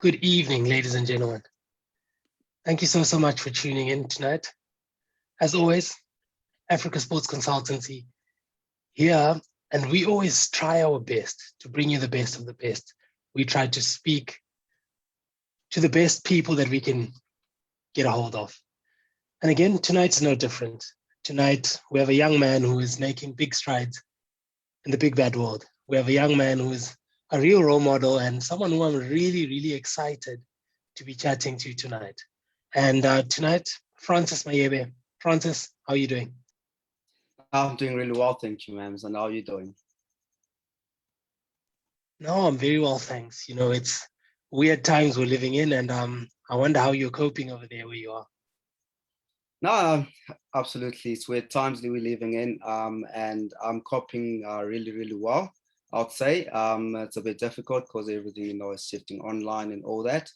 Good evening, ladies and gentlemen. Thank you so much for tuning in tonight. As always, Africa Sports Consultancy here, and we always try our best to bring you the best of the best. We try to speak to the best people that we can get a hold of. And again, tonight's no different. Tonight, we have a young man who is making big strides in the big bad world. We have a young man who is a real role model and someone who I'm really, really excited to be chatting to tonight. And tonight, Francis Mayebe. Francis, how are you doing? I'm doing really well, thank you, ma'am. And how are you doing? No, I'm very well, thanks. You know, it's weird times we're living in, and I wonder how you're coping over there where you are. No, absolutely. It's weird times that we're living in, and I'm coping really, really well, I'd say. It's a bit difficult because everything, is shifting online and all that.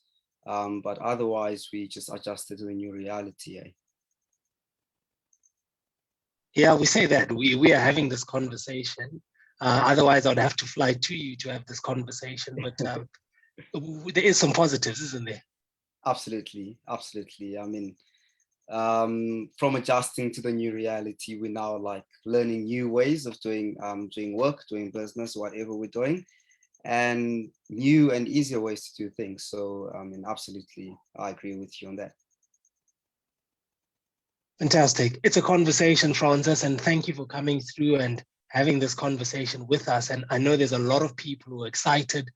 But otherwise, we just adjusted to the new reality. Yeah, we say that. We are having this conversation. Otherwise, I'd have to fly to you to have this conversation. But there is some positives, isn't there? Absolutely, absolutely. I mean, from adjusting to the new reality, we're now like learning new ways of doing work, doing business, whatever we're doing, and new and easier ways to do things. So, I mean, absolutely, I agree with you on that. Fantastic. It's a conversation, Francis, and thank you for coming through and having this conversation with us. And I know there's a lot of people who are excited,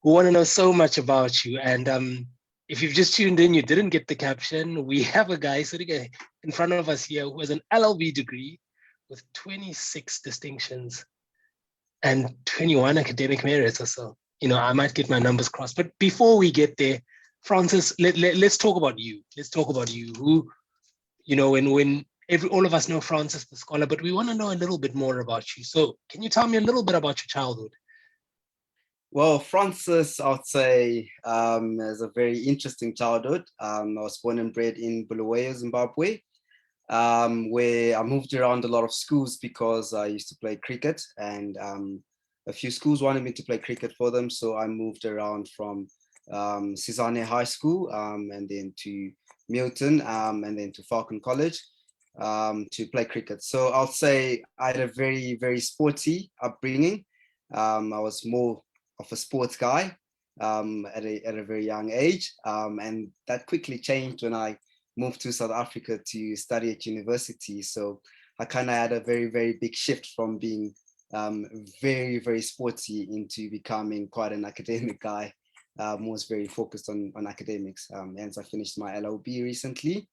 who want to know so much about you. And if you've just tuned in, you didn't get the caption. We have a guy sitting in front of us here who has an LLB degree with 26 distinctions and 21 academic merits or so. I might get my numbers crossed. But before we get there, Francis, let's talk about you. Let's talk about you. Who, when all of us know Francis the scholar, but we want to know a little bit more about you. So can you tell me a little bit about your childhood? Well, Francis, I would say, has a very interesting childhood. I was born and bred in Bulawayo, Zimbabwe, where I moved around a lot of schools because I used to play cricket, and a few schools wanted me to play cricket for them. So I moved around from Sizane High School and then to Milton and then to Falcon College to play cricket. So I'll say I had a very, very sporty upbringing. I was more of a sports guy at a very young age. And that quickly changed when I moved to South Africa to study at university. So I kind of had a very, very big shift from being very, very sporty into becoming quite an academic guy. Was very focused on academics. Hence I finished my LLB recently.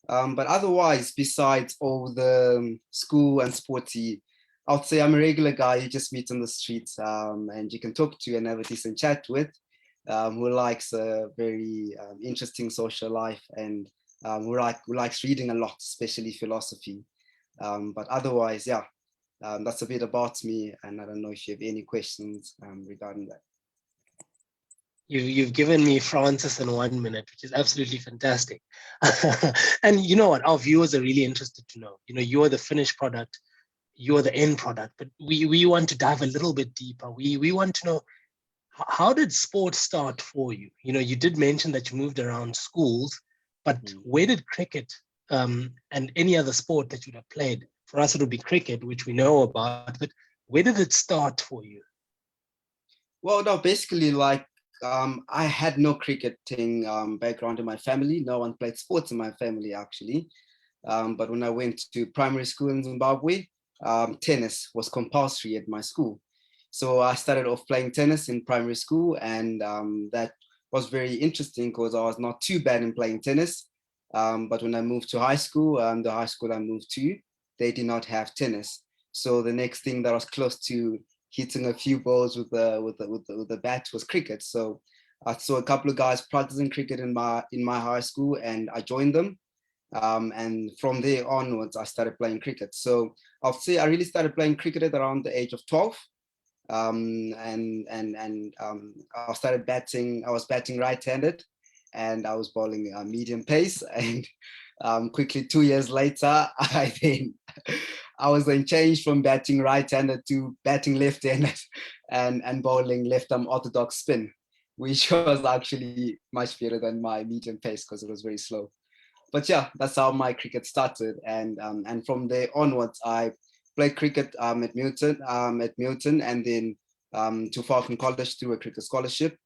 But otherwise, besides all the school and sporty, I would say I'm a regular guy you just meet on the streets and you can talk to and have a decent chat with, who likes a very interesting social life and who likes reading a lot, especially philosophy. But otherwise, yeah, that's a bit about me. And I don't know if you have any questions regarding that. You've given me Francis in 1 minute, which is absolutely fantastic. And you know what? Our viewers are really interested to know. You're the finished product, you're the end product, but we want to dive a little bit deeper. We want to know, how did sport start for you? You did mention that you moved around schools, but where did cricket and any other sport that you'd have played? For us, it would be cricket, which we know about, but where did it start for you? Well, no, basically, like, I had no cricketing background in my family. No one played sports in my family, actually. But when I went to primary school in Zimbabwe, tennis was compulsory at my school. So I started off playing tennis in primary school, and that was very interesting because I was not too bad in playing tennis. But when I moved to high school, the high school I moved to, they did not have tennis. So the next thing that was close to hitting a few balls with the bat was cricket. So I saw a couple of guys practicing cricket in my high school, and I joined them. And from there onwards, I started playing cricket. So I'll say I really started playing cricket at around the age of 12. I started batting. I was batting right-handed, and I was bowling medium pace. And quickly, 2 years later, I was then changed from batting right-handed to batting left-handed and bowling left-arm orthodox spin. which was actually much better than my medium pace because it was very slow. But yeah, that's how my cricket started, and from there onwards, I played cricket at Milton, and then to Falcon College through a cricket scholarship.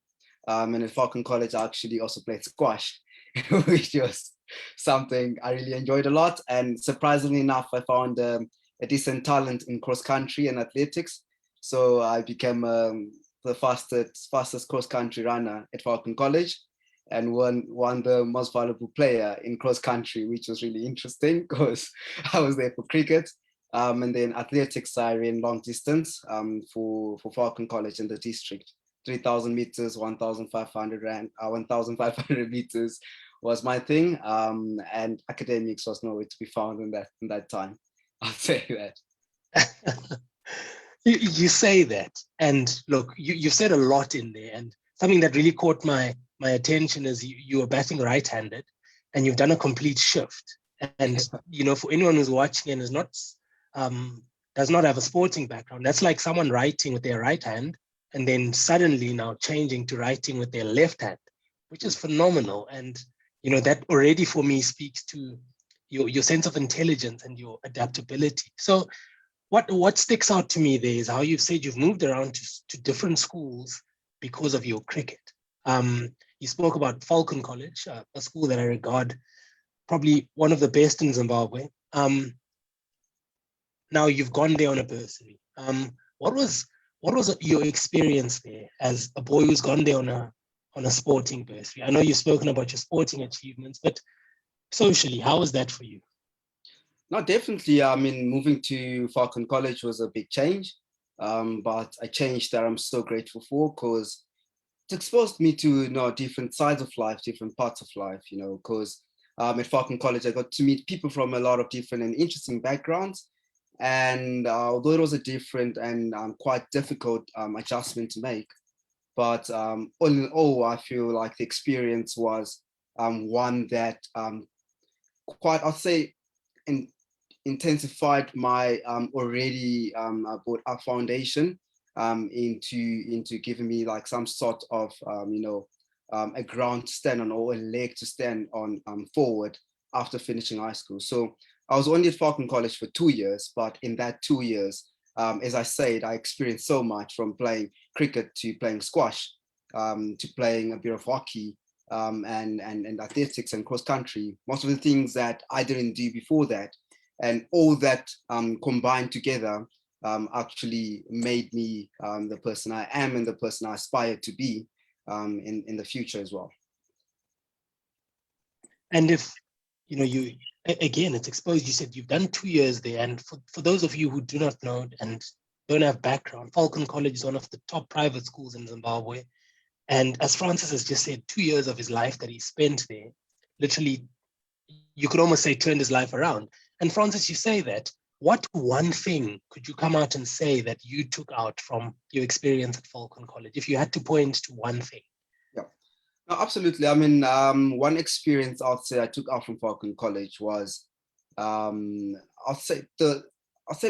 And at Falcon College, I actually also played squash, which was something I really enjoyed a lot. And surprisingly enough, I found a decent talent in cross country and athletics. So I became the fastest cross country runner at Falcon College, and won the most valuable player in cross country, which was really interesting because I was there for cricket. And then athletics, I ran long distance for Falcon College in the district. 3,000 meters, 1,500 and 1,500 meters was my thing. And academics was nowhere to be found in that time. I'll say that. You say that, and look, you said a lot in there, and something that really caught my attention is you were batting right-handed, and you've done a complete shift. And for anyone who's watching and is not does not have a sporting background, that's like someone writing with their right hand and then suddenly now changing to writing with their left hand, which is phenomenal. And that already for me speaks to your sense of intelligence and your adaptability. So what sticks out to me there is how you've said you've moved around to different schools because of your cricket. You spoke about Falcon College, a school that I regard probably one of the best in Zimbabwe. Now you've gone there on a bursary. What was your experience there as a boy who's gone there on a sporting bursary? I know you've spoken about your sporting achievements, but socially, how was that for you? No, definitely. I mean, moving to Falcon College was a big change, but a change that I'm so grateful for because it exposed me to different sides of life, different parts of life. Because at Falcon College, I got to meet people from a lot of different and interesting backgrounds. And although it was a different and quite difficult adjustment to make, but all in all, I feel like the experience was one that quite, I'll say, intensified my already built up foundation into giving me like some sort of a ground to stand on or a leg to stand on forward after finishing high school. So I was only at Falcon College for 2 years, but in that 2 years, as I said, I experienced so much, from playing cricket to playing squash, to playing a bit of hockey, and athletics and cross country, most of the things that I didn't do before that. And all that combined together actually made me the person I am and the person I aspire to be in the future as well. And if you again, it's exposed. You said you've done 2 years there, and for those of you who do not know and don't have background, Falcon College is one of the top private schools in Zimbabwe. And as Francis has just said, 2 years of his life that he spent there, literally, you could almost say turned his life around. And Francis, you say that. What one thing could you come out and say that you took out from your experience at Falcon College, if you had to point to one thing? Yeah, no, absolutely. I mean, one experience I'll say I took out from Falcon College was, I'll say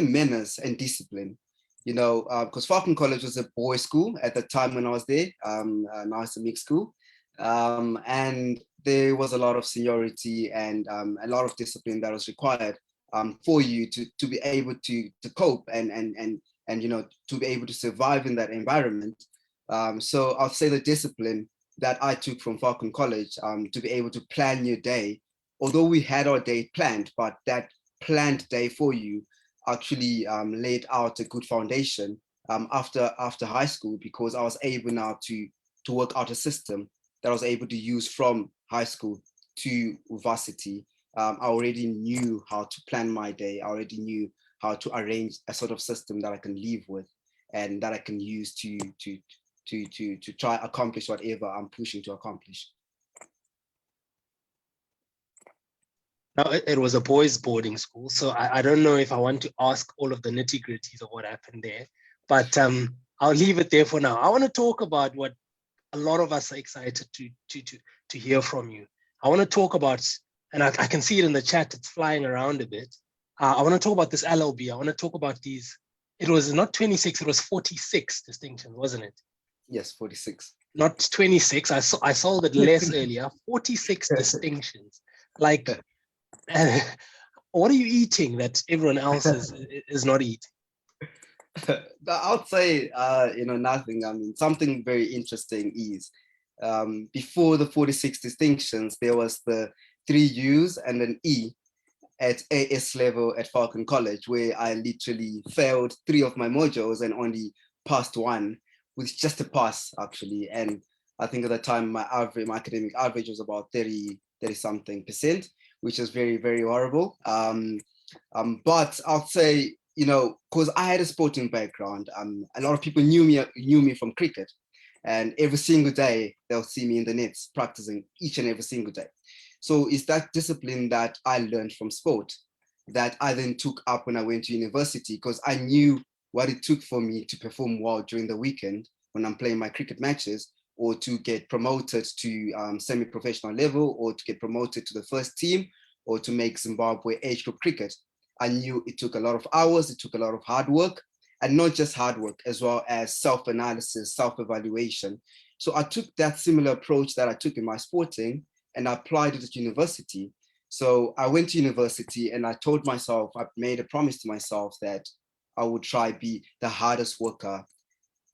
manners and discipline. Because Falcon College was a boys' school at the time when I was there. Now it's a mixed school, and there was a lot of seniority and a lot of discipline that was required for you to be able to cope and to be able to survive in that environment. So I'll say the discipline that I took from Falcon College to be able to plan your day, although we had our day planned, but that planned day for you actually laid out a good foundation after high school, because I was able now to work out a system that I was able to use from high school to varsity. I already knew how to plan my day. I already knew how to arrange a sort of system that I can live with and that I can use to try accomplish whatever I'm pushing to accomplish. Now, it was a boys' boarding school, so I don't know if I want to ask all of the nitty-gritties of what happened there, but I'll leave it there for now. I want to talk about what a lot of us are excited to hear from you. I want to talk about, and I can see it in the chat, it's flying around a bit. I want to talk about this LLB. I want to talk about these. It was not 26, it was 46 distinctions, wasn't it? Yes, 46. not 26. I solved it less earlier. 46 distinctions. Like, what are you eating that everyone else is not eating? I would say, nothing. I mean, something very interesting is before the 46 distinctions, there was the 3 U's and an E at AS level at Falcon College, where I literally failed 3 of my modules and only passed 1 with just a pass, actually. And I think at the time, my academic average was about 30 something percent, which is very, very horrible. But I'll say, because I had a sporting background, a lot of people knew me from cricket, and every single day they'll see me in the nets practicing each and every single day. So it's that discipline that I learned from sport that I then took up when I went to university, because I knew what it took for me to perform well during the weekend when I'm playing my cricket matches, or to get promoted to semi-professional level, or to get promoted to the first team, or to make Zimbabwe age group cricket. I knew it took a lot of hours, it took a lot of hard work, and not just hard work, as well as self-analysis, self-evaluation. So I took that similar approach that I took in my sporting, and I applied it at university. So I went to university and I told myself, I made a promise to myself that I would try be the hardest worker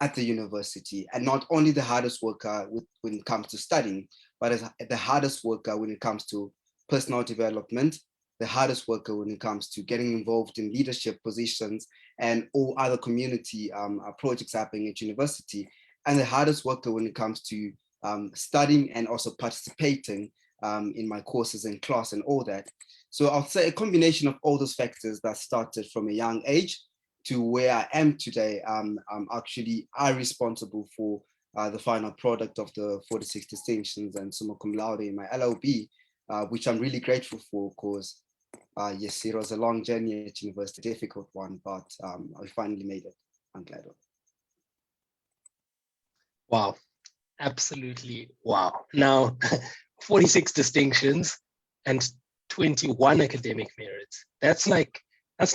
at the university, and not only the hardest worker when it comes to studying, but as the hardest worker when it comes to personal development, the hardest worker when it comes to getting involved in leadership positions and all other community projects happening at university, and the hardest worker when it comes to studying and also participating in my courses in class and all that. So I'll say a combination of all those factors that started from a young age to where I am today. I'm responsible for the final product of the 46 distinctions and summa cum laude in my LLB, which I'm really grateful for, because yes, it was a long journey at university, a difficult one, but I finally made it. I'm glad of it. Wow, absolutely wow. Now, 46 distinctions and 21 academic merits. That's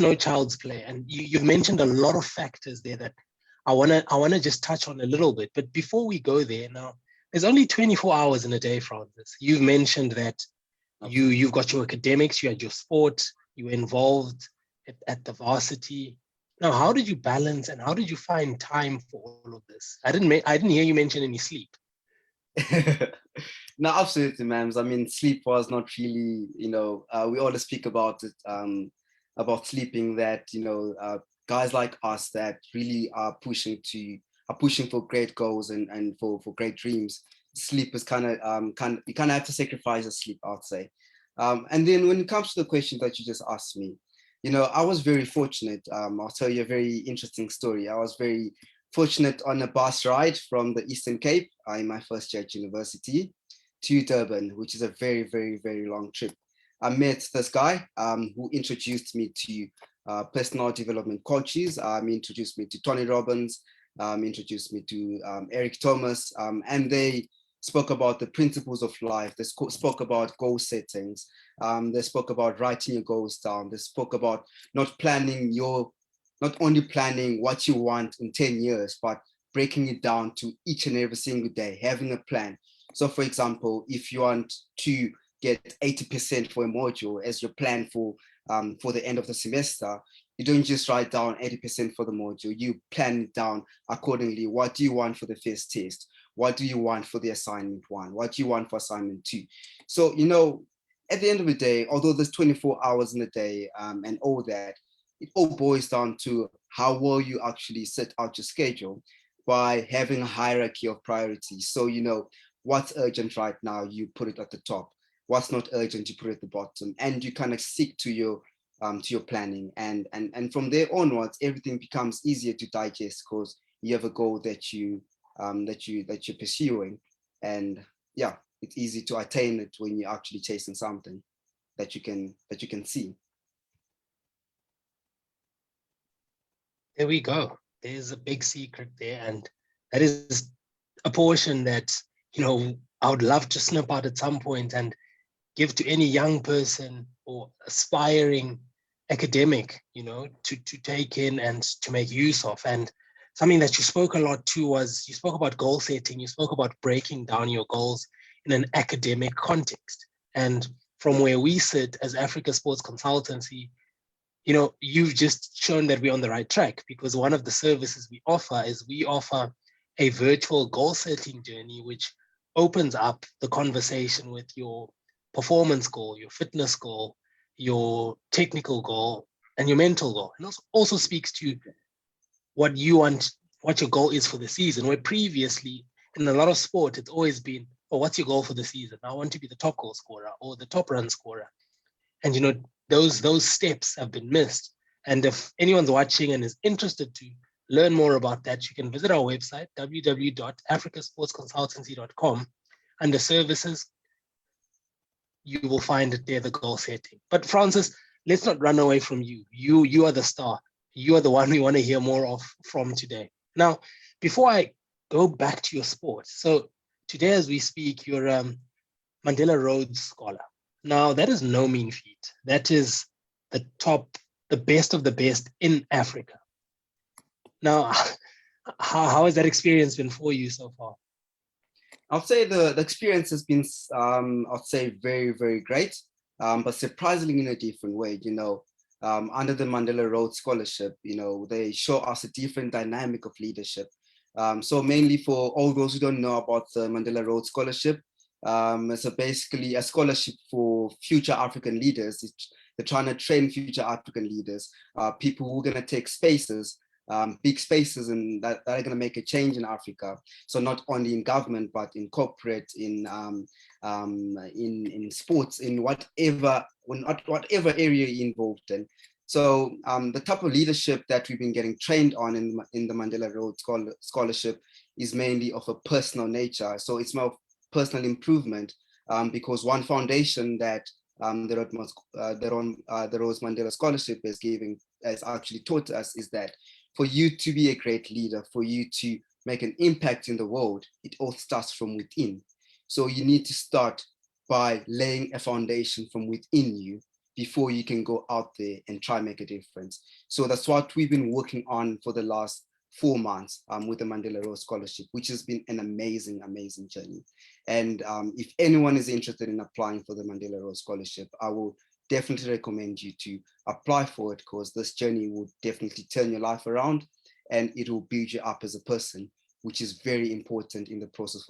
no child's play. And you've mentioned a lot of factors there that I wanna just touch on a little bit. But before we go there, now, there's only 24 hours in a day, Francis. You've mentioned that you've got your academics, you had your sport, you were involved at the varsity. Now, how did you balance and how did you find time for all of this? I didn't hear you mention any sleep. No, absolutely, ma'am. I mean, sleep was not really, we always speak about it, about sleeping, that, guys like us that really are pushing for great goals and for great dreams. Sleep is you kind of have to sacrifice the sleep, I'd say. And then when it comes to the question that you just asked me, I was very fortunate. I'll tell you a very interesting story. I was very fortunate on a bus ride from the Eastern Cape in my first year at university to Durban, which is a very, very, very long trip. I met this guy who introduced me to personal development coaches. Introduced me to Tony Robbins, introduced me to Eric Thomas, and they spoke about the principles of life. They spoke about goal settings. They spoke about writing your goals down. They spoke about not only planning what you want in 10 years, but breaking it down to each and every single day, having a plan. So for example, if you want to get 80% for a module as your plan for the end of the semester, you don't just write down 80% for the module, you plan it down accordingly. What do you want for the first test? What do you want for the assignment 1? What do you want for assignment 2? So, at the end of the day, although there's 24 hours in a day and all that, it all boils down to how well you actually set out your schedule by having a hierarchy of priorities. So, what's urgent right now, you put it at the top. What's not urgent, you put it at the bottom, and you kind of stick to your planning. And from there onwards, everything becomes easier to digest because you have a goal that you're pursuing. And yeah, it's easy to attain it when you're actually chasing something that you can see. There we go. There's a big secret there, and that is a portion that I would love to snip out at some point and give to any young person or aspiring academic, to take in and to make use of. And something that you spoke a lot to was you spoke about goal setting, you spoke about breaking down your goals in an academic context. And from where we sit as Africa Sports Consultancy, you know, you've just shown that we're on the right track, because one of the services we offer is we offer a virtual goal setting journey, which opens up the conversation with your performance goal, your fitness goal, your technical goal, and your mental goal. And also speaks to what you want, what your goal is for the season, where previously in a lot of sport, it's always been, oh, what's your goal for the season? I want to be the top goal scorer or the top run scorer. And, you know, those steps have been missed. And if anyone's watching and is interested to learn more about that, you can visit our website, www.africasportsconsultancy.com. Under services, you will find it there, the goal setting. But Francis, let's not run away from you. You are the star. You are the one we want to hear more of from today. Now, before I go back to your sport, so today as we speak, you're a Mandela Rhodes Scholar. Now, that is no mean feat. That is the best of the best in Africa. Now, how has that experience been for you so far? I'll say the experience has been, I'll say very, very great, but surprisingly in a different way. You know, under the Mandela Rhodes Scholarship, you know, they show us a different dynamic of leadership. So mainly for all those who don't know about the Mandela Rhodes Scholarship, it's basically a scholarship for future African leaders. They're trying to train future African leaders, people who are going to take spaces, big spaces, and that are going to make a change in Africa. So not only in government, but in corporate, in sports, in whatever area you're involved in. So the type of leadership that we've been getting trained on in the Mandela Rhodes Scholarship is mainly of a personal nature. So it's more of personal improvement, because one foundation that the Rose Mandela Scholarship has actually taught us is that for you to be a great leader, for you to make an impact in the world, it all starts from within. So you need to start by laying a foundation from within you before you can go out there and try and make a difference. So that's what we've been working on for the last 4 months with the Mandela Rhodes Scholarship, which has been an amazing, amazing journey. And if anyone is interested in applying for the Mandela Rhodes Scholarship, I will definitely recommend you to apply for it, because this journey will definitely turn your life around and it will build you up as a person, which is very important in the process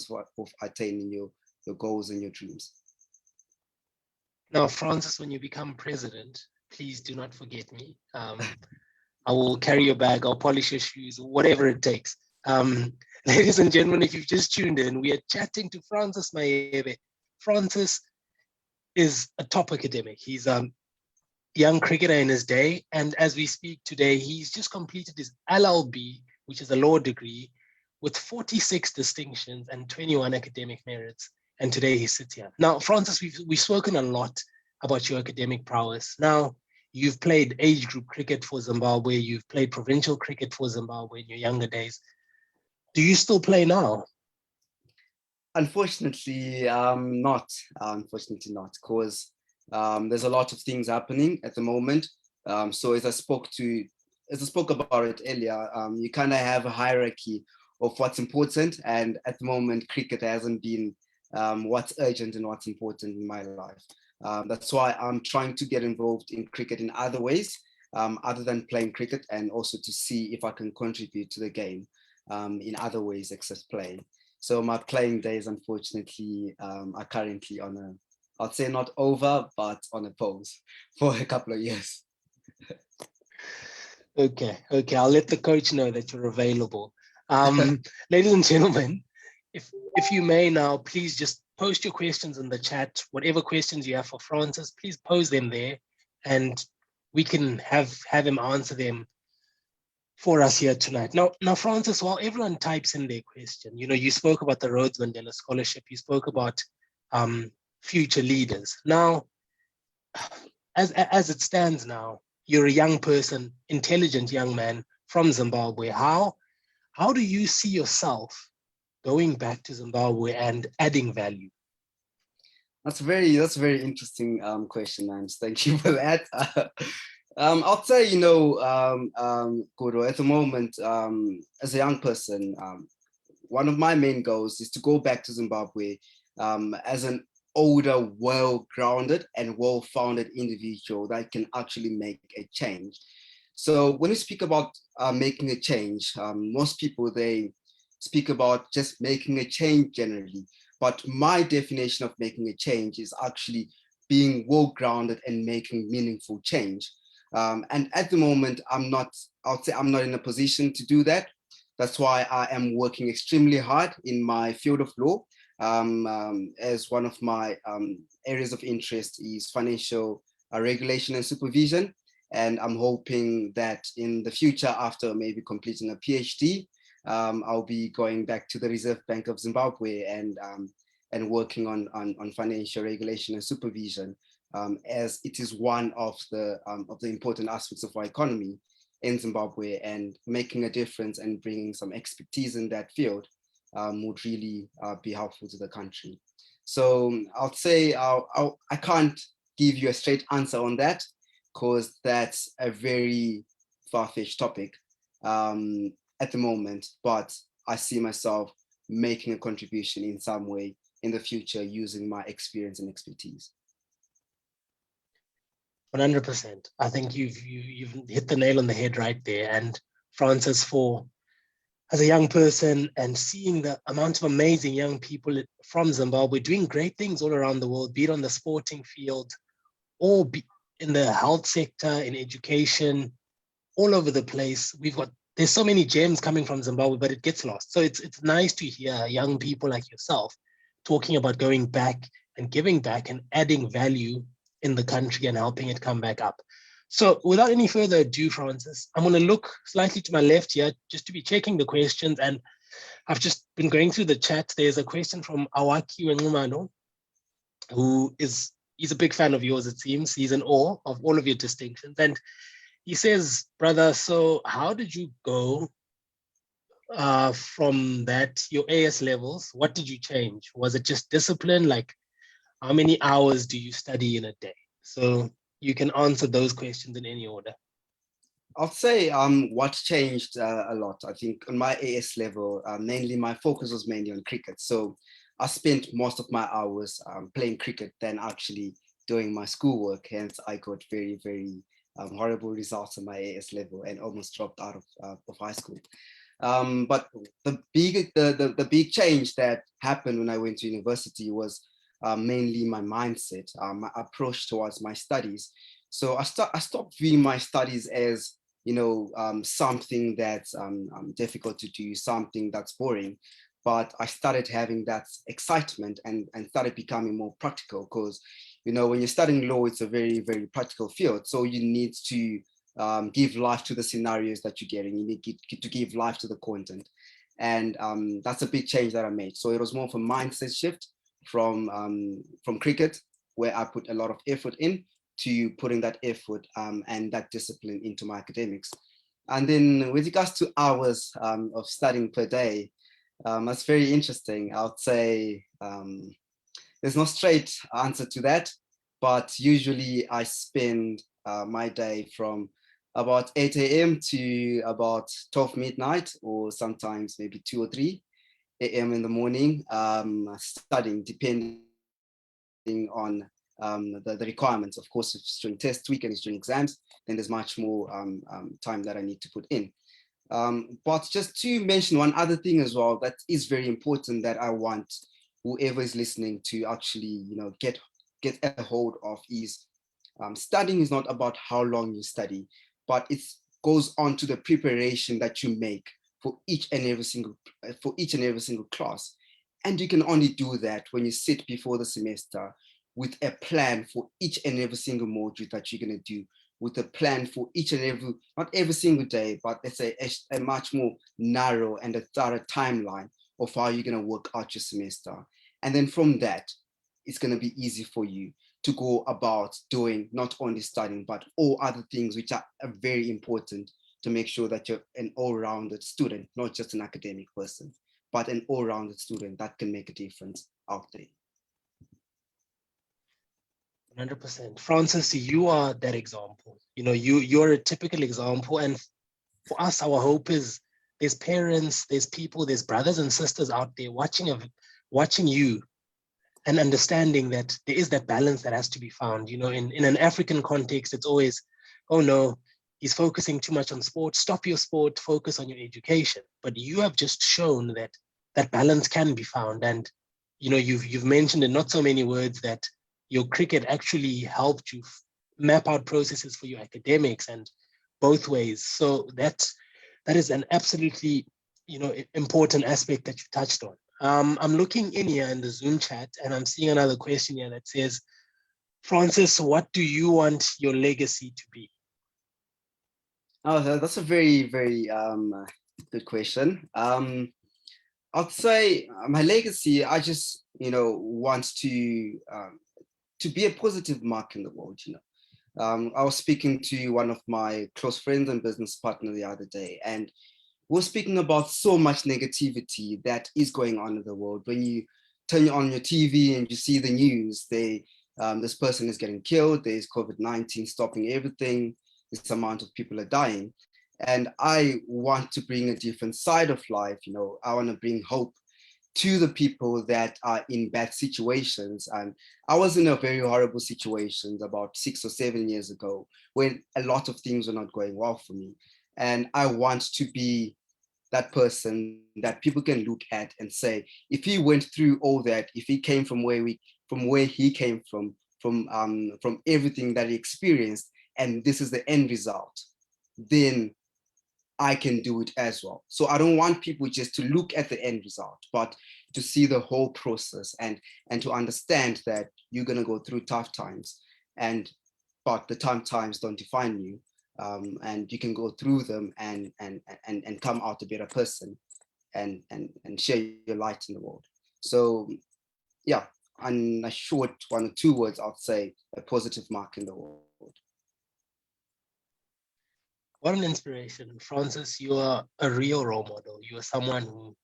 of attaining your goals and your dreams. Now, Francis, when you become president, please do not forget me. I will carry your bag, I'll polish your shoes, whatever it takes. Ladies and gentlemen, if you've just tuned in, we are chatting to Francis Mayebe. Francis is a top academic. He's a young cricketer in his day. And as we speak today, he's just completed his LLB, which is a law degree, with 46 distinctions and 21 academic merits. And today he sits here. Now, Francis, we've spoken a lot about your academic prowess. Now, you've played age group cricket for Zimbabwe. You've played provincial cricket for Zimbabwe in your younger days. Do you still play now? Unfortunately, not. Unfortunately, not, because there's a lot of things happening at the moment. So as I spoke about it earlier, you kind of have a hierarchy of what's important, and at the moment, cricket hasn't been what's urgent and what's important in my life. That's why I'm trying to get involved in cricket in other ways, other than playing cricket, and also to see if I can contribute to the game in other ways except playing. So my playing days, unfortunately, are currently on I'd say not over, but on a pause for a couple of years. Okay, I'll let the coach know that you're available. Ladies and gentlemen, if you may now, please just post your questions in the chat. Whatever questions you have for Francis, please pose them there, and we can have him answer them for us here tonight. Now, Francis, while everyone types in their question, you know, you spoke about the Rhodes Mandela Scholarship, you spoke about future leaders. Now, as it stands now, you're a young person, intelligent young man from Zimbabwe. How do you see yourself going back to Zimbabwe and adding value? That's a very interesting question, Nance. Thank you for that. I'll say, Guru, at the moment, as a young person, one of my main goals is to go back to Zimbabwe as an older, well-grounded and well-founded individual that can actually make a change. So when we speak about making a change, most people, they speak about just making a change generally. But my definition of making a change is actually being well-grounded and making meaningful change. And at the moment, I'll say I'm not in a position to do that. That's why I am working extremely hard in my field of law. As one of my areas of interest is financial regulation and supervision. And I'm hoping that in the future, after maybe completing a PhD, I'll be going back to the Reserve Bank of Zimbabwe and working on financial regulation and supervision, as it is one of the important aspects of our economy in Zimbabwe, and making a difference and bringing some expertise in that field would really be helpful to the country. So I'll say I can't give you a straight answer on that, because that's a very far-fetched topic at the moment, but I see myself making a contribution in some way in the future using my experience and expertise. 100%. I think you've hit the nail on the head right there. And Francis, as a young person and seeing the amount of amazing young people from Zimbabwe doing great things all around the world, be it on the sporting field or be in the health sector, in education, all over the place. There's so many gems coming from Zimbabwe, but it gets lost. So it's nice to hear young people like yourself talking about going back and giving back and adding value in the country and helping it come back up. So without any further ado, Francis, I'm going to look slightly to my left here just to be checking the questions. And I've just been going through the chat. There's a question from Awaki Wenumano, he's a big fan of yours, it seems. He's in awe of all of your distinctions. And he says, brother, so how did you go from your AS levels? What did you change? Was it just discipline? Like, how many hours do you study in a day? So you can answer those questions in any order. I'll say what changed a lot. I think on my AS level, mainly my focus was mainly on cricket. So I spent most of my hours playing cricket than actually doing my schoolwork. Hence, I got very, very horrible results on my AS level and almost dropped out of high school. But the big change that happened when I went to university was mainly my mindset, my approach towards my studies. So I stopped viewing my studies as something that's difficult to do, something that's boring. But I started having that excitement and started becoming more practical, because, when you're studying law, it's a very, very practical field. So you need to give life to the scenarios that you're getting. You need to give life to the content. And that's a big change that I made. So it was more of a mindset shift from cricket, where I put a lot of effort in, to putting that effort and that discipline into my academics. And then with regards to hours of studying per day, that's very interesting. I would say there's no straight answer to that, but usually I spend my day from about 8 a.m. to about 12 midnight, or sometimes maybe 2 or 3 a.m. in the morning, studying, depending on the requirements. Of course, if it's during test week and it's during exams, then there's much more time that I need to put in. But just to mention one other thing as well that is very important, that I want whoever is listening to actually get a hold of, is studying is not about how long you study, but it goes on to the preparation that you make for each and every single class. And you can only do that when you sit before the semester with a plan for each and every single module that you're going to do, with a plan for each and every, not every single day, but let's say a much more narrow and a thorough timeline of how you're going to work out your semester. And then from that, it's going to be easy for you to go about doing not only studying, but all other things which are very important to make sure that you're an all-rounded student, not just an academic person, but an all-rounded student that can make a difference out there. 100%. Francis, you are that example. You know, you're a typical example. And for us, our hope is there's parents, there's people, there's brothers and sisters out there watching you and understanding that there is that balance that has to be found. You know, in an African context, it's always, oh no, he's focusing too much on sport. Stop your sport, focus on your education. But you have just shown that that balance can be found. And, you know, you've mentioned in not so many words that your cricket actually helped you map out processes for your academics and both ways. So that is an absolutely, you know, important aspect that you touched on. I'm looking in here in the Zoom chat and I'm seeing another question here that says, Francis, what do you want your legacy to be? Oh, that's a very, very good question. I'd say my legacy, I just, you know, want to be a positive mark in the world, you know. I was speaking to one of my close friends and business partner the other day, and we're speaking about so much negativity that is going on in the world. When you turn on your TV and you see the news, this person is getting killed, there's COVID-19 stopping everything, this amount of people are dying. And I want to bring a different side of life, you know. I want to bring hope to the people that are in bad situations. And I was in a very horrible situation about 6 or 7 years ago when a lot of things were not going well for me. And I want to be that person that people can look at and say, if he went through all that, if he came from where he came from everything that he experienced, and this is the end result, then I can do it as well. So I don't want people just to look at the end result, but to see the whole process and to understand that you're going to go through tough times, but the tough times don't define you, and you can go through them and come out a better person and share your light in the world. So yeah, in a short 1 or 2 words, I'll say a positive mark in the world. What an inspiration. Francis, you are a real role model. You are someone who,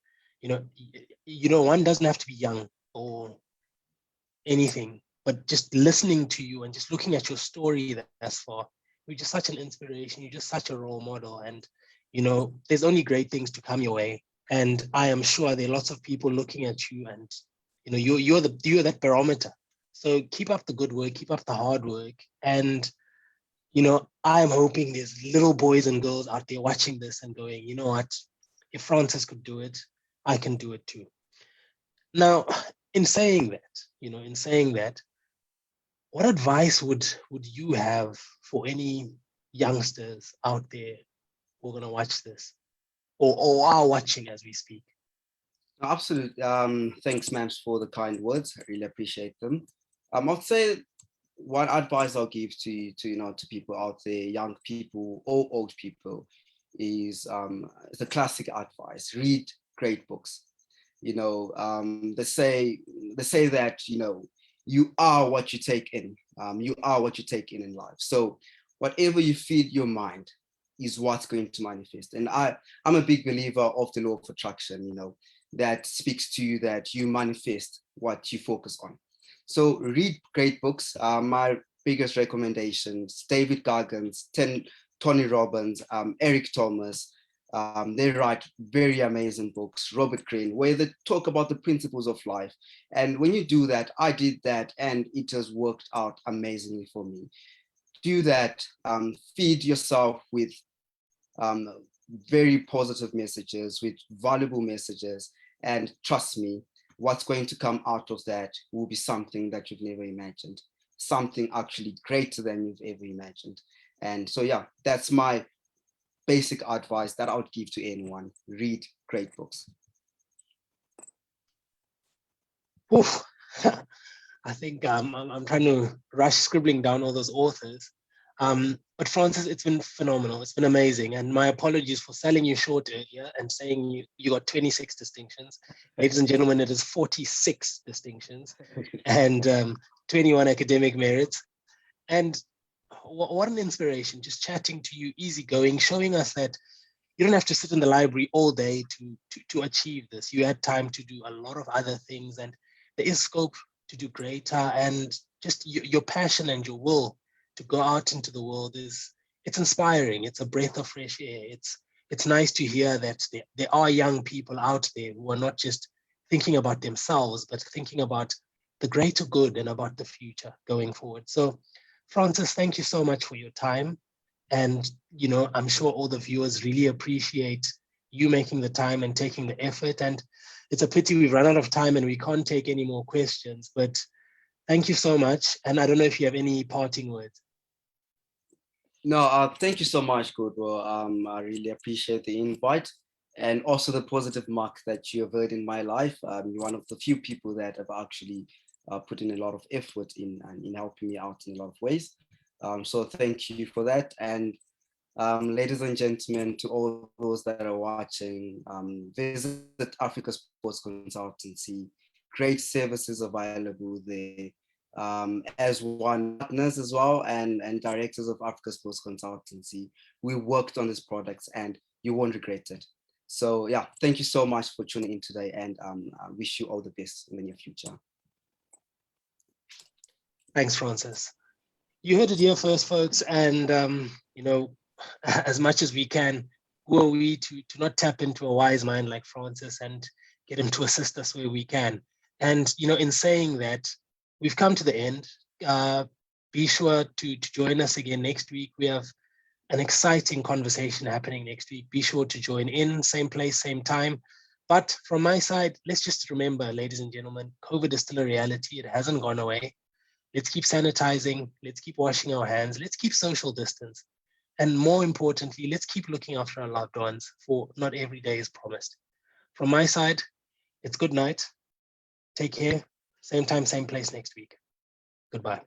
you know, one doesn't have to be young or anything, but just listening to you and just looking at your story thus far, you're just such an inspiration. You're just such a role model. And, you know, there's only great things to come your way. And I am sure there are lots of people looking at you and, you know, you're that barometer. So keep up the good work, keep up the hard work. And, you know, I'm hoping there's little boys and girls out there watching this and going, you know what, if Francis could do it, I can do it too. Now, in saying that, what advice would you have for any youngsters out there who are going to watch this or are watching as we speak? Absolutely. Thanks, Mams, for the kind words. I really appreciate them. I'd say one advice I'll give to people out there, young people or old people, is it's a classic advice: read great books. You know, they say that, you know, you are what you take in. You are what you take in life. So whatever you feed your mind is what's going to manifest. And I'm a big believer of the law of attraction, you know, that speaks to you that you manifest what you focus on. So read great books. My biggest recommendations: David Goggins, Tony Robbins, Eric Thomas. They write very amazing books, Robert Greene, where they talk about the principles of life. And when you do that, I did that, and it has worked out amazingly for me. Do that, feed yourself with very positive messages, with valuable messages, and trust me, what's going to come out of that will be something that you've never imagined, something actually greater than you've ever imagined. And so, yeah, that's my basic advice that I would give to anyone: read great books. Oof. I think I'm trying to rush scribbling down all those authors. But Francis, it's been phenomenal. It's been amazing. And my apologies for selling you short earlier and saying you got 26 distinctions. Ladies and gentlemen, it is 46 distinctions and 21 academic merits. And what an inspiration, just chatting to you, easygoing, showing us that you don't have to sit in the library all day to achieve this. You had time to do a lot of other things, and there is scope to do greater. And just your passion and your will to go out into the world it's inspiring. It's a breath of fresh air. It's nice to hear that there are young people out there who are not just thinking about themselves, but thinking about the greater good and about the future going forward. So, Francis, thank you so much for your time. And, I'm sure all the viewers really appreciate you making the time and taking the effort. And it's a pity we've run out of time and we can't take any more questions, but thank you so much. And I don't know if you have any parting words. No, thank you so much, Goodwill. I really appreciate the invite and also the positive mark that you have heard in my life. You're one of the few people that have actually put in a lot of effort in helping me out in a lot of ways. So thank you for that. And ladies and gentlemen, to all those that are watching, visit Africa Sports Consultancy. Great services available there. As one partners as well and directors of Africa Sports Consultancy, we worked on these products and you won't regret it. So yeah, thank you so much for tuning in today, and I wish you all the best in the near future. Thanks, Francis. You heard it here first, folks. And, as much as we can, who are we to not tap into a wise mind like Francis and get him to assist us where we can? And, in saying that, we've come to the end. Be sure to join us again next week. We have an exciting conversation happening next week. Be sure to join in, same place, same time. But from my side, let's just remember, ladies and gentlemen, COVID is still a reality. It hasn't gone away. Let's keep sanitizing. Let's keep washing our hands. Let's keep social distance. And more importantly, let's keep looking after our loved ones, for not every day is promised. From my side, it's good night. Take care. Same time, same place next week. Goodbye.